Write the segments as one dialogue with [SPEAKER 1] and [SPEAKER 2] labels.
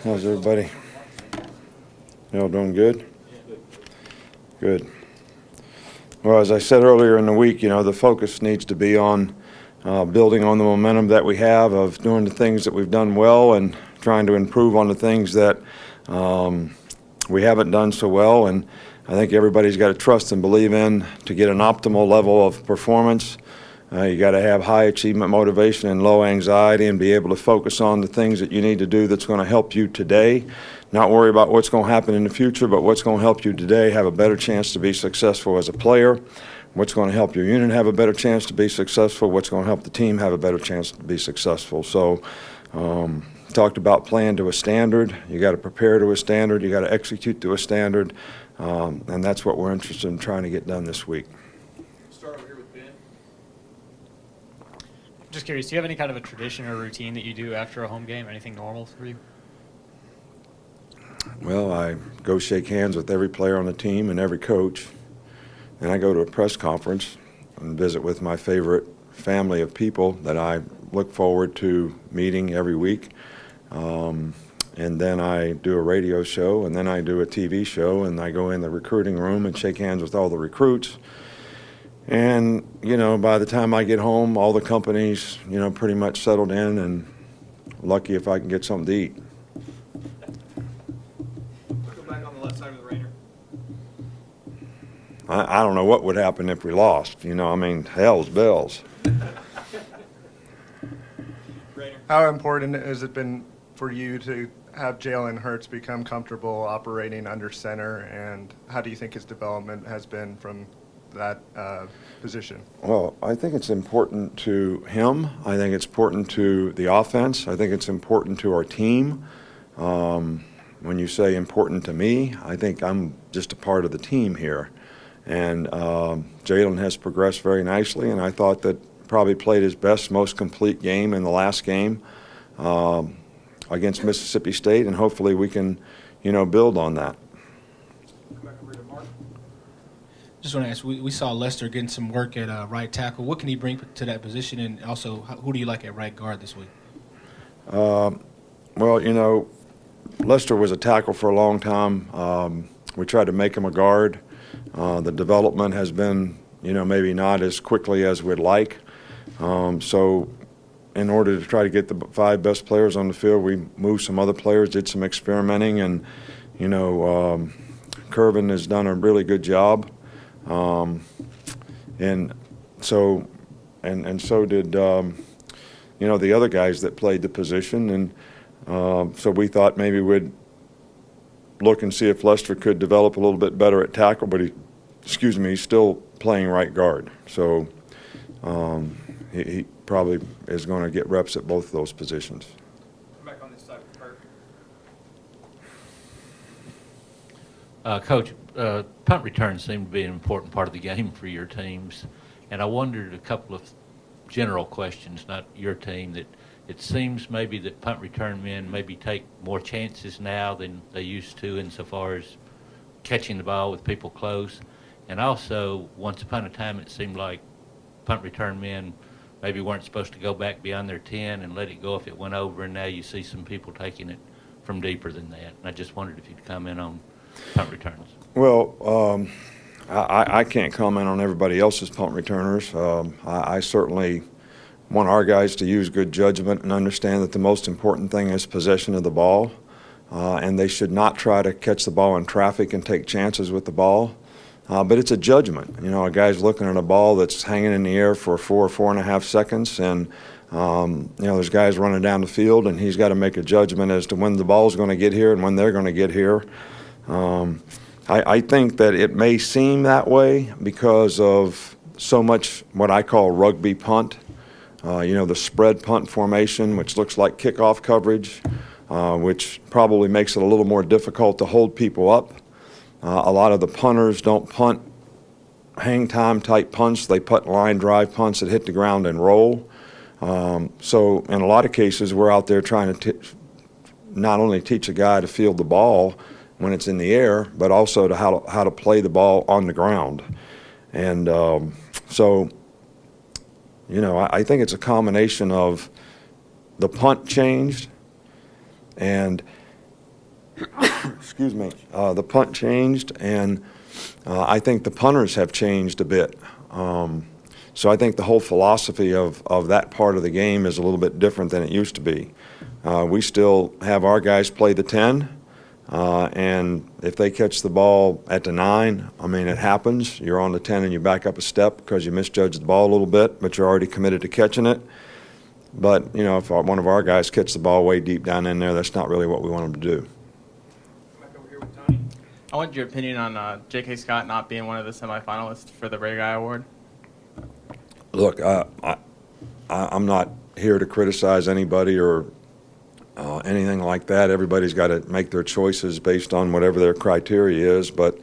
[SPEAKER 1] How's everybody? You all doing good? Good. Well, as I said earlier in the week, the focus needs to be on building on the momentum that we have of doing the things that we've done well and trying to improve on the things that we haven't done so well. And I think everybody's got to trust and believe in to get an optimal level of performance. You got to have high achievement motivation and low anxiety and be able to focus on the things that you need to do that's going to help you today. Not worry about what's going to happen in the future, but what's going to help you today have a better chance to be successful as a player. What's going to help your unit have a better chance to be successful. What's going to help the team have a better chance to be successful. So talked about playing to a standard. You got to prepare to a standard. You got to execute to a standard. And that's what we're interested in trying to get done this week.
[SPEAKER 2] Start over here with Ben.
[SPEAKER 3] Just curious, do you have any kind of a tradition or routine that you do after a home game? Anything normal for you?
[SPEAKER 1] Well, I go shake hands with every player on the team and every coach. And I go to a press conference and visit with my favorite family of people that I look forward to meeting every week. And then I do a radio show, and then I do a TV show, and I go in the recruiting room and shake hands with all the recruits. And, by the time I get home, all the companies, pretty much settled in, and lucky if I can get something to eat.
[SPEAKER 2] Go back on the left side of the Rainer.
[SPEAKER 1] I don't know what would happen if we lost. Hell's bells.
[SPEAKER 2] Rainer.
[SPEAKER 4] How important has it been for you to have Jalen Hurts become comfortable operating under center, and how do you think his development has been from that position?
[SPEAKER 1] Well, I think it's important to him. I think it's important to the offense. I think it's important to our team. When you say important to me, I think I'm just a part of the team here. And Jalen has progressed very nicely, and I thought that probably played his best, most complete game in the last game against Mississippi State, and hopefully we can, build on that.
[SPEAKER 2] Come back over to Mark.
[SPEAKER 5] Just want to ask, we saw Lester getting some work at right tackle. What can he bring to that position, and also who do you like at right guard this week?
[SPEAKER 1] Well, Lester was a tackle for a long time. We tried to make him a guard. The development has been, maybe not as quickly as we'd like. So in order to try to get the 5 best players on the field, we moved some other players, did some experimenting, and, Curvin has done a really good job. And so did, the other guys that played the position. And so we thought maybe we'd look and see if Lester could develop a little bit better at tackle, but he's still playing right guard. So he probably is going to get reps at both of those positions.
[SPEAKER 2] Come back on this side with Kurt.
[SPEAKER 6] Coach, punt returns seem to be an important part of the game for your teams, and I wondered a couple of general questions, not your team, that it seems maybe that punt return men maybe take more chances now than they used to insofar as catching the ball with people close. And also, once upon a time, it seemed like punt return men maybe weren't supposed to go back beyond their 10 and let it go if it went over, and now you see some people taking it from deeper than that. And I just wondered if you'd comment on punt returns.
[SPEAKER 1] Well, I can't comment on everybody else's punt returners. I certainly want our guys to use good judgment and understand that the most important thing is possession of the ball, and they should not try to catch the ball in traffic and take chances with the ball. But it's a judgment. A guy's looking at a ball that's hanging in the air for 4.5 seconds, and there's guys running down the field, and he's got to make a judgment as to when the ball's going to get here and when they're going to get here. I think that it may seem that way because of so much what I call rugby punt. The spread punt formation, which looks like kickoff coverage, which probably makes it a little more difficult to hold people up. A lot of the punters don't punt hang time type punts. They punt line drive punts that hit the ground and roll. So in a lot of cases, we're out there trying to not only teach a guy to field the ball when it's in the air, but also to how to play the ball on the ground. And I think it's a combination of the punt changed, and excuse me, the punt changed, and I think the punters have changed a bit. So I think the whole philosophy of that part of the game is a little bit different than it used to be. We still have our guys play the 10, and if they catch the ball at the 9, I mean, it happens. You're on the 10 and you back up a step because you misjudged the ball a little bit, but you're already committed to catching it. But, you know, if one of our guys catches the ball way deep down in there, that's not really what we want them to do.
[SPEAKER 2] Come back over here with Tony.
[SPEAKER 7] I want your opinion on J.K. Scott not being one of the semifinalists for the Ray Guy Award.
[SPEAKER 1] Look, I'm not here to criticize anybody or anything like that. Everybody's got to make their choices based on whatever their criteria is. But,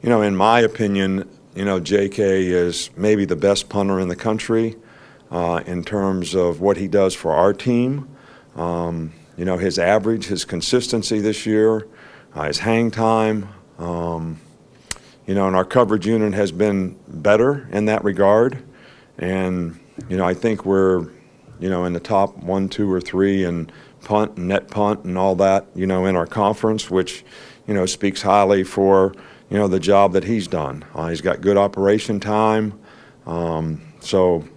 [SPEAKER 1] you know, in my opinion, you know, J.K. is maybe the best punter in the country in terms of what he does for our team. You know, his average, his consistency this year, his hang time. You know, and our coverage unit has been better in that regard. And, you know, I think we're, you know, in the top 1, 2, or 3 in punt and net punt and all that, you know, in our conference, which, you know, speaks highly for, you know, the job that he's done. He's got good operation time. So,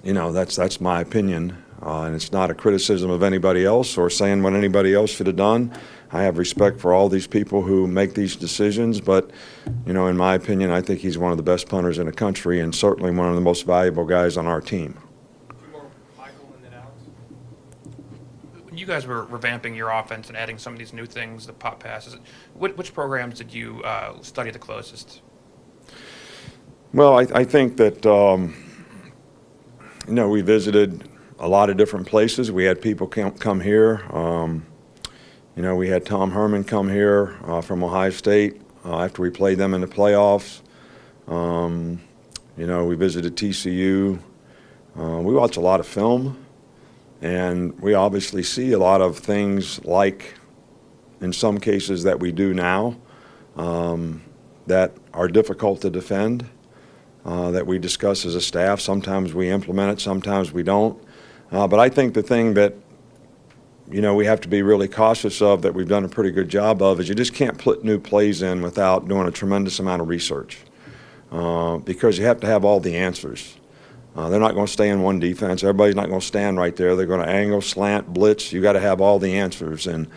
[SPEAKER 1] you know, that's my opinion. And it's not a criticism of anybody else or saying what anybody else should have done. I have respect for all these people who make these decisions, but, you know, in my opinion, I think he's one of the best punters in the country and certainly one of the most valuable guys on our team.
[SPEAKER 2] Two more, Michael and then Alex.
[SPEAKER 8] When you guys were revamping your offense and adding some of these new things, the pop passes, which programs did you study the closest?
[SPEAKER 1] Well, I think that, you know, we visited a lot of different places. We had people come here. You know, we had Tom Herman come here from Ohio State after we played them in the playoffs. You know, we visited TCU. We watch a lot of film, and we obviously see a lot of things like, in some cases, that we do now that are difficult to defend, that we discuss as a staff. Sometimes we implement it, sometimes we don't. But I think the thing that, you know, we have to be really cautious of, that we've done a pretty good job of, is you just can't put new plays in without doing a tremendous amount of research because you have to have all the answers. They're not going to stay in one defense. Everybody's not going to stand right there. They're going to angle, slant, blitz. You got to have all the answers. And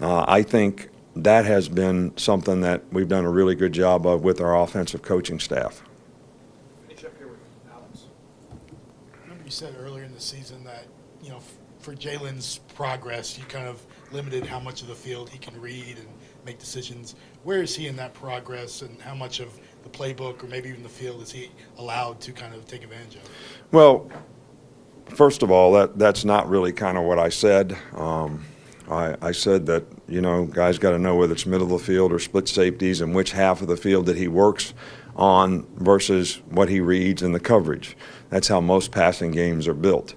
[SPEAKER 1] I think that has been something that we've done a really good job of with our offensive coaching staff.
[SPEAKER 2] Finish up here with Alex.
[SPEAKER 9] Remember you said earlier in the season that, you know, for Jalen's progress, you kind of limited how much of the field he can read and make decisions. Where is he in that progress, and how much of the playbook or maybe even the field is he allowed to kind of take advantage of?
[SPEAKER 1] Well, first of all, that's not really kind of what I said. I said that, you know, guys got to know whether it's middle of the field or split safeties and which half of the field that he works on versus what he reads in the coverage. That's how most passing games are built.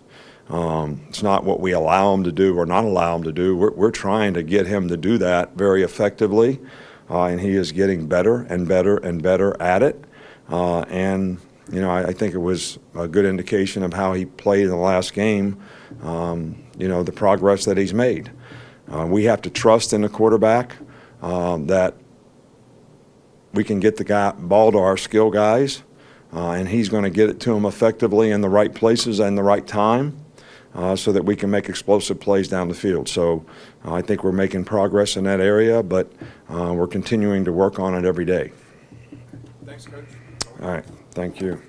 [SPEAKER 1] It's not what we allow him to do or not allow him to do. We're trying to get him to do that very effectively, and he is getting better and better and better at it. And, you know, I think it was a good indication of how he played in the last game, you know, the progress that he's made. We have to trust in the quarterback that we can get the ball to our skill guys, and he's going to get it to them effectively in the right places and the right time. So that we can make explosive plays down the field. So I think we're making progress in that area, but we're continuing to work on it every day.
[SPEAKER 2] Thanks, Coach.
[SPEAKER 1] All right. Thank you.